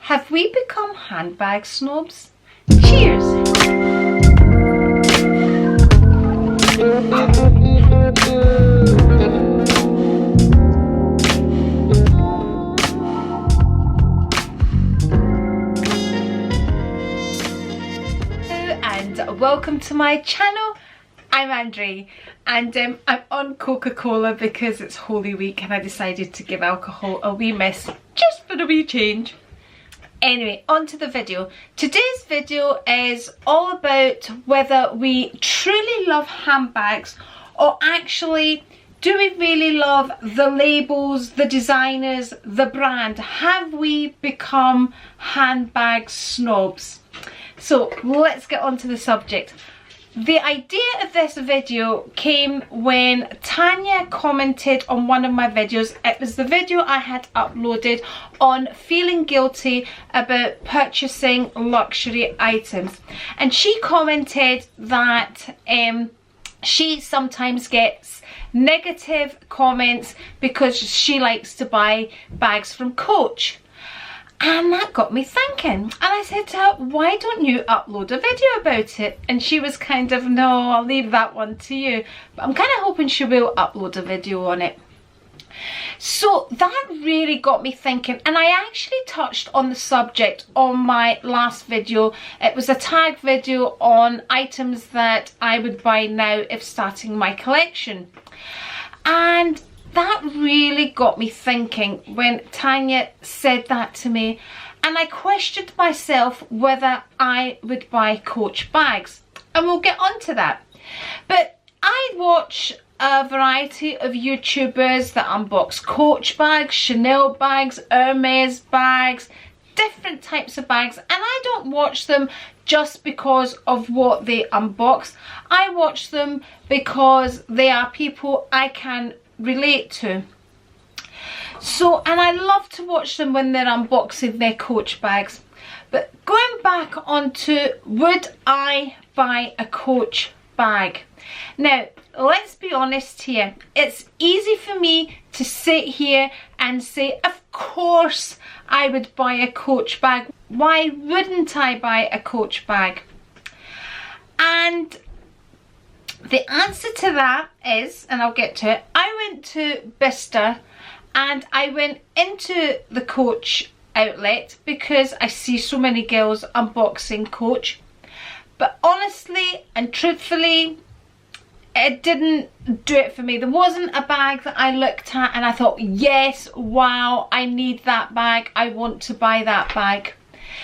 Have we become handbag snobs? Cheers! And welcome to my channel. I'm Andri, and I'm on Coca-Cola because it's Holy Week and I decided to give alcohol a wee miss just for a wee change. Anyway, on to the video. Today's video is all about whether we truly love handbags, or actually do we really love the labels, the designers, the brand? Have we become handbag snobs? So let's get on to the subject. The idea of this video came when Tanya commented on one of my videos. It was the video I had uploaded on feeling guilty about purchasing luxury items, and she commented that she sometimes gets negative comments because she likes to buy bags from Coach. And that got me thinking, and I said to her, why don't you upload a video about it? And she was kind of, no, I'll leave that one to you. But I'm kind of hoping she will upload a video on it. So that really got me thinking, and I actually touched on the subject on my last video. It was a tag video on items that I would buy now if starting my collection. And that really got me thinking when Tanya said that to me, and I questioned myself whether I would buy Coach bags, and we'll get on to that. But I watch a variety of YouTubers that unbox Coach bags, Chanel bags, Hermes bags, different types of bags, and I don't watch them just because of what they unbox. I watch them because they are people I can relate to. So, and I love to watch them when they're unboxing their Coach bags. But going back onto, would I buy a Coach bag? Now, let's be honest here. It's easy for me to sit here and say, of course I would buy a Coach bag. Why wouldn't I buy a Coach bag? And the answer to that is, and I'll get to it, I went to Bicester and I went into the Coach outlet because I see so many girls unboxing Coach. But honestly and truthfully, it didn't do it for me. There wasn't a bag that I looked at and I thought, yes, wow, I need that bag, I want to buy that bag.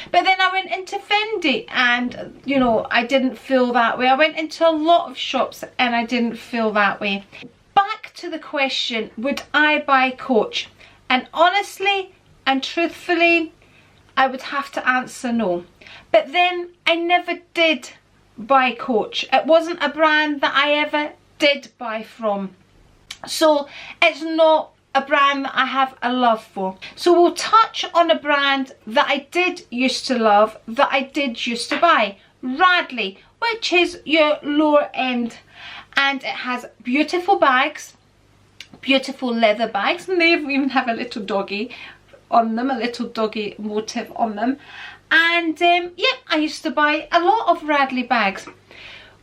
But then I went into Fendi and, you know, I didn't feel that way. I went into a lot of shops and I didn't feel that way. Back to the question, would I buy Coach? And honestly and truthfully, I would have to answer no. But then I never did buy Coach. It wasn't a brand that I ever did buy from. So it's not a brand that I have a love for. So we'll touch on a brand that I did used to love, that I did used to buy. Radley, which is your lower end, and it has beautiful bags, beautiful leather bags, and they even have a little doggy on them, a little doggy motif on them. And yeah, I used to buy a lot of Radley bags.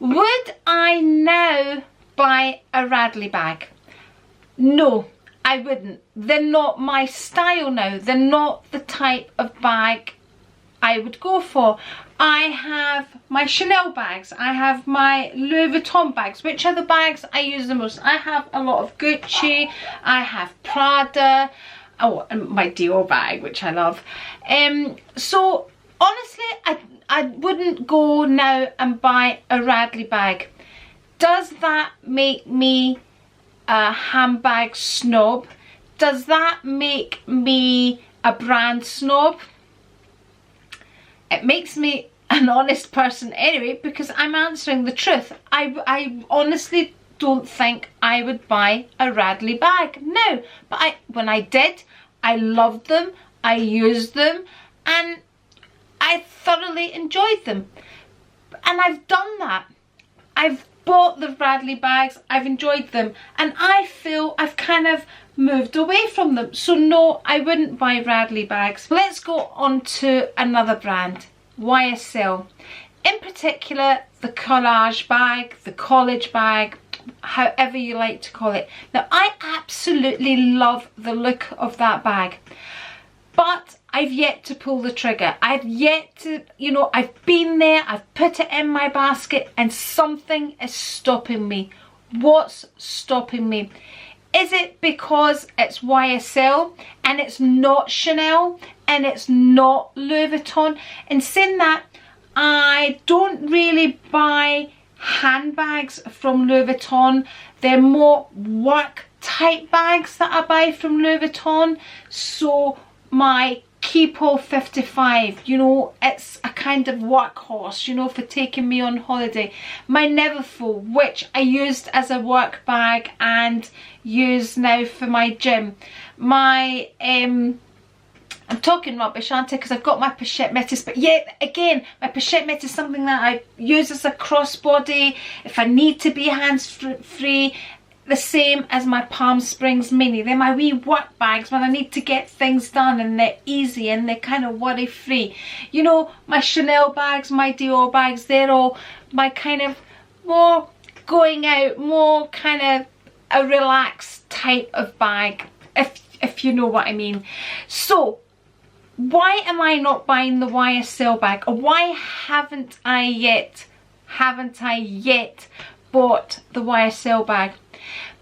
Would I now buy a Radley bag? No, I wouldn't. They're not my style now. They're not the type of bag I would go for. I have my Chanel bags. I have my Louis Vuitton bags, which are the bags I use the most. I have a lot of Gucci. I have Prada. Oh, and my Dior bag, which I love. So honestly, I wouldn't go now and buy a Radley bag. Does that make me a handbag snob? Does that make me a brand snob? It makes me an honest person anyway, because I'm answering the truth. I honestly don't think I would buy a Radley bag. No, but when I did, I loved them, I used them, and I thoroughly enjoyed them. And I've done that. I've bought the Radley bags, I've enjoyed them, and I feel I've kind of moved away from them. So no, I wouldn't buy Radley bags. Let's go on to another brand, YSL. In particular, the collage bag, the college bag, however you like to call it. Now, I absolutely love the look of that bag, but I've yet to pull the trigger. I've yet to, you know, I've been there, I've put it in my basket, and something is stopping me. What's stopping me? Is it because it's YSL and it's not Chanel and it's not Louis Vuitton? And saying that, I don't really buy handbags from Louis Vuitton. They're more work type bags that I buy from Louis Vuitton. So my Keepo 55, you know, it's a kind of workhorse, you know, for taking me on holiday. My Neverfull, which I used as a work bag and use now for my gym. My I'm talking rubbish, aren't I? Because I've got my pochette métis, but yeah, again, my pochette métis is something that I use as a crossbody if I need to be hands-free. The same as my Palm Springs Mini. They're my wee work bags when I need to get things done, and they're easy and they're kind of worry-free. You know, my Chanel bags, my Dior bags, they're all my kind of more going out, more kind of a relaxed type of bag, if you know what I mean. So, why am I not buying the YSL bag? Or why haven't I yet bought the YSL bag?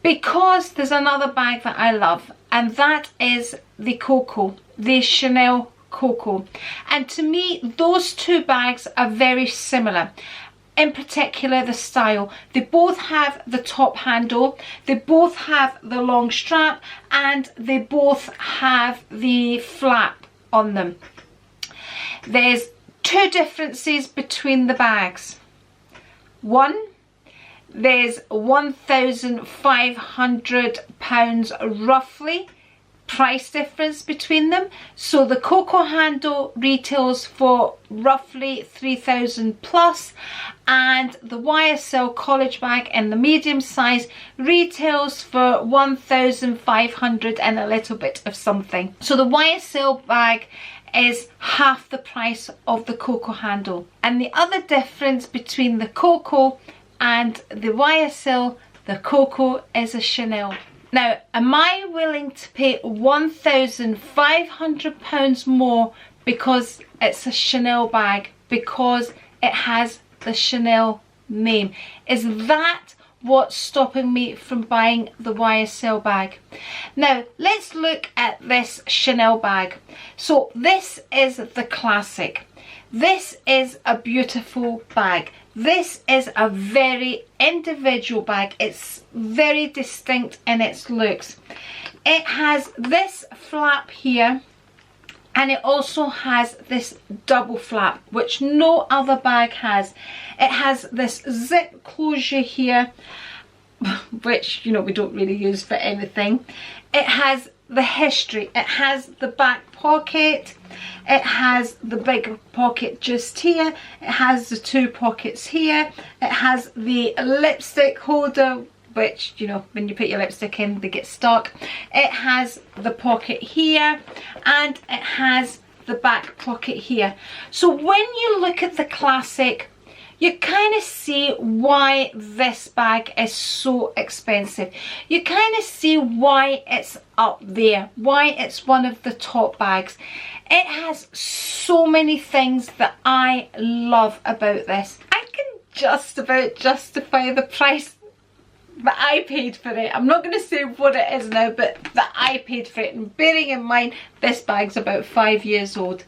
Because there's another bag that I love, and that is the Coco, the Chanel Coco. And to me, those two bags are very similar. In particular, the style. They both have the top handle, they both have the long strap, and they both have the flap on them. There's two differences between the bags. One, there's £1,500 roughly price difference between them. So the Coco handle retails for roughly 3,000 plus, and the YSL college bag in the medium size retails for 1,500 and a little bit of something. So the YSL bag is half the price of the Coco handle. And the other difference between the Coco and the YSL, the Coco is a Chanel. Now, am I willing to pay £1,500 more because it's a Chanel bag, because it has the Chanel name? Is that what's stopping me from buying the YSL bag? Now, let's look at this Chanel bag. So this is the classic. This is a beautiful bag. This is a very individual bag. It's very distinct in its looks. It has this flap here, and it also has this double flap, which no other bag has. It has this zip closure here, which, you know, we don't really use for anything. It has the history. It has the back pocket. It has the big pocket just here. It has the two pockets here. It has the lipstick holder, which, you know, when you put your lipstick in, they get stuck. It has the pocket here, and it has the back pocket here. So when you look at the classic, you kind of see why this bag is so expensive. You kind of see why it's up there, why it's one of the top bags. It has so many things that I love about this. I can just about justify the price that I paid for it. I'm not going to say what it is now, but that I paid for it. And bearing in mind, this bag's about 5 years old.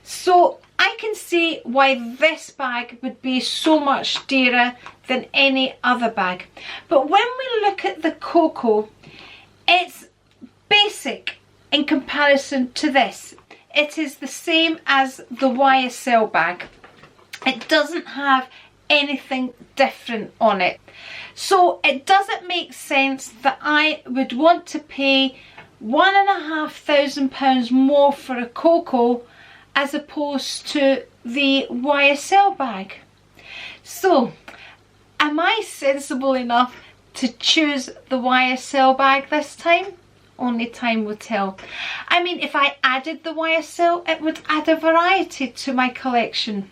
So I can see why this bag would be so much dearer than any other bag. But when we look at the Coco, it's basic in comparison to this. It is the same as the YSL bag. It doesn't have anything different on it. So it doesn't make sense that I would want to pay £1,500 more for a Coco as opposed to the YSL bag. So, am I sensible enough to choose the YSL bag this time? Only time will tell. I mean, if I added the YSL, it would add a variety to my collection.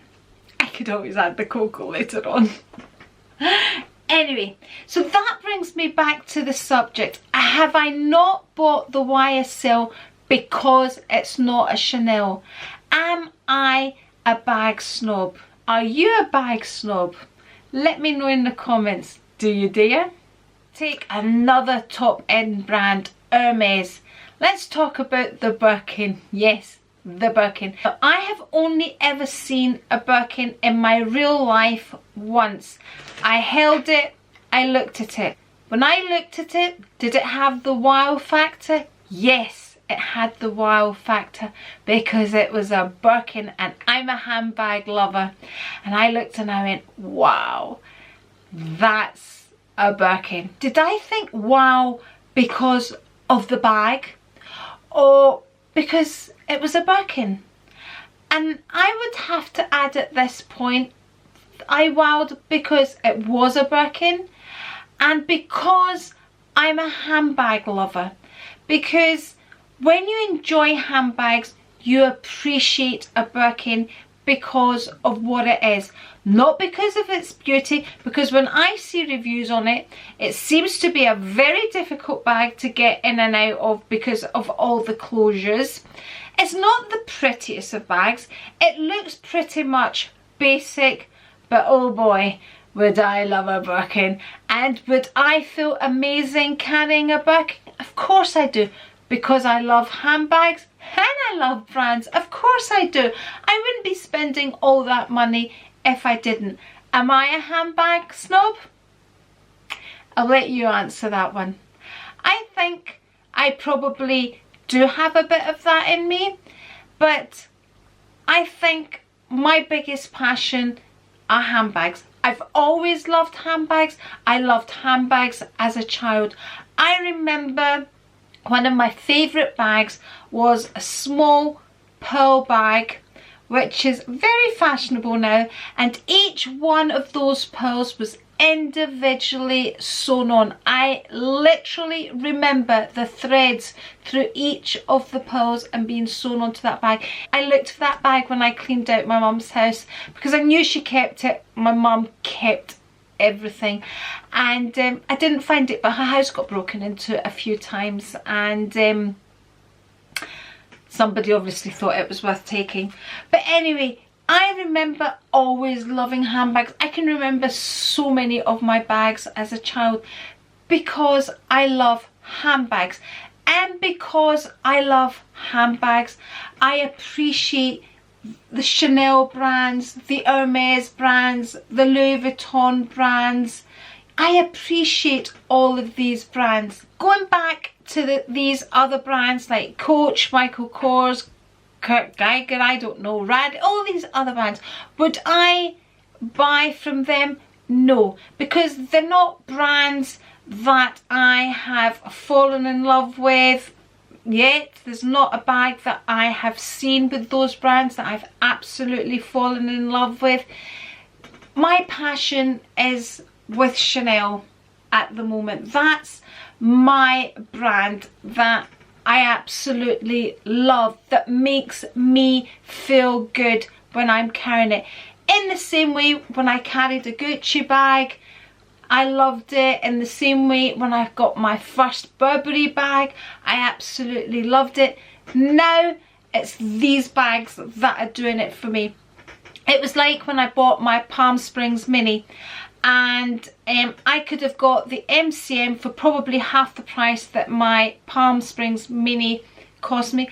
I could always add the cocoa later on. Anyway, so that brings me back to the subject. Have I not bought the YSL because it's not a Chanel? Am I a bag snob? Are you a bag snob? Let me know in the comments. Do you dare? Take another top end brand, Hermes. Let's talk about the Birkin. Yes, the Birkin. I have only ever seen a Birkin in my real life once. I held it, I looked at it. When I looked at it, did it have the wow factor? Yes, it had the wow factor because it was a Birkin and I'm a handbag lover. And I looked and I went, wow, that's a Birkin. Did I think wow because of the bag or because it was a Birkin? And I would have to add at this point, I wowed because it was a Birkin and because I'm a handbag lover. Because when you enjoy handbags, you appreciate a Birkin because of what it is, not because of its beauty. Because when I see reviews on it, it seems to be a very difficult bag to get in and out of because of all the closures. It's not the prettiest of bags. It looks pretty much basic, but oh boy, would I love a Birkin. And would I feel amazing carrying a Birkin? Of course I do, because I love handbags and I love brands. Of course I do. I wouldn't be spending all that money if I didn't. Am I a handbag snob? I'll let you answer that one. I think I probably do have a bit of that in me, but I think my biggest passion are handbags. I've always loved handbags. I loved handbags as a child. I remember one of my favourite bags was a small pearl bag, which is very fashionable now, and each one of those pearls was individually sewn on. I literally remember the threads through each of the pearls and being sewn onto that bag. I looked for that bag when I cleaned out my mum's house because I knew she kept it. My mum kept everything, and I didn't find it, but her house got broken into a few times, and somebody obviously thought it was worth taking. But anyway, I remember always loving handbags. I can remember so many of my bags as a child because I love handbags. And because I love handbags, I appreciate the Chanel brands, the Hermes brands, the Louis Vuitton brands. I appreciate all of these brands. Going back to these other brands like Coach, Michael Kors, Kurt Geiger, I don't know, Rad, all these other brands, would I buy from them? No, because they're not brands that I have fallen in love with yet. There's not a bag that I have seen with those brands that I've absolutely fallen in love with. My passion is with Chanel at the moment. That's my brand that I absolutely love, that makes me feel good when I'm carrying it. In the same way when I carried a Gucci bag, I loved it. In the same way when I got my first Burberry bag, I absolutely loved it. Now it's these bags that are doing it for me. It was like when I bought my Palm Springs Mini, and I could have got the MCM for probably half the price that my Palm Springs Mini cost me.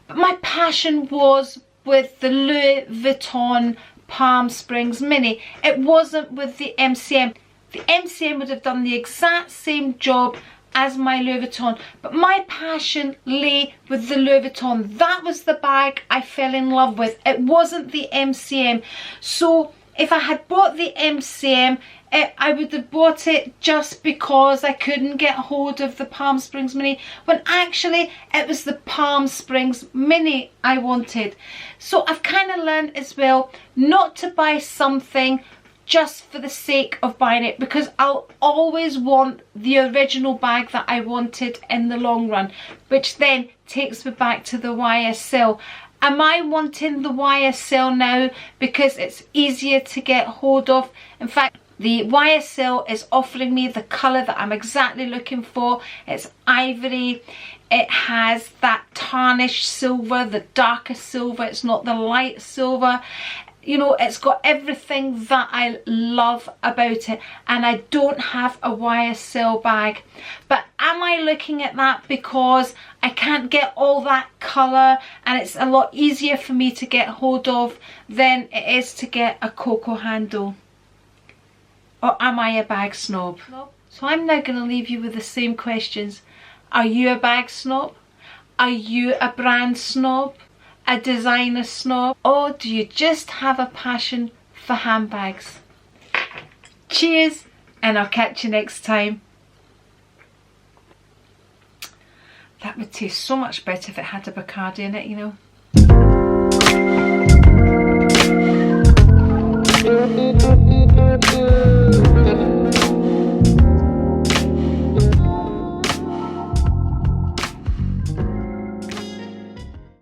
But my passion was with the Louis Vuitton Palm Springs Mini. It wasn't with the MCM. The MCM would have done the exact same job as my Louis Vuitton, but my passion lay with the Louis Vuitton. That was the bag I fell in love with. It wasn't the MCM. So if I had bought the MCM, I would have bought it just because I couldn't get hold of the Palm Springs Mini, when actually it was the Palm Springs Mini I wanted. So I've kind of learned as well not to buy something just for the sake of buying it, because I'll always want the original bag that I wanted in the long run, which then takes me back to the YSL. Am I wanting the YSL now because it's easier to get hold of? In fact, the YSL is offering me the colour that I'm exactly looking for. It's ivory. It has that tarnished silver, the darker silver. It's not the light silver. You know, it's got everything that I love about it, and I don't have a YSL bag. But am I looking at that because I can't get all that colour and it's a lot easier for me to get hold of than it is to get a Coco handle? Or am I a bag snob? So I'm now going to leave you with the same questions. Are you a bag snob? Are you a brand snob? A designer snob? Or do you just have a passion for handbags? Cheers, and I'll catch you next time. That would taste so much better if it had a Bacardi in it, you know.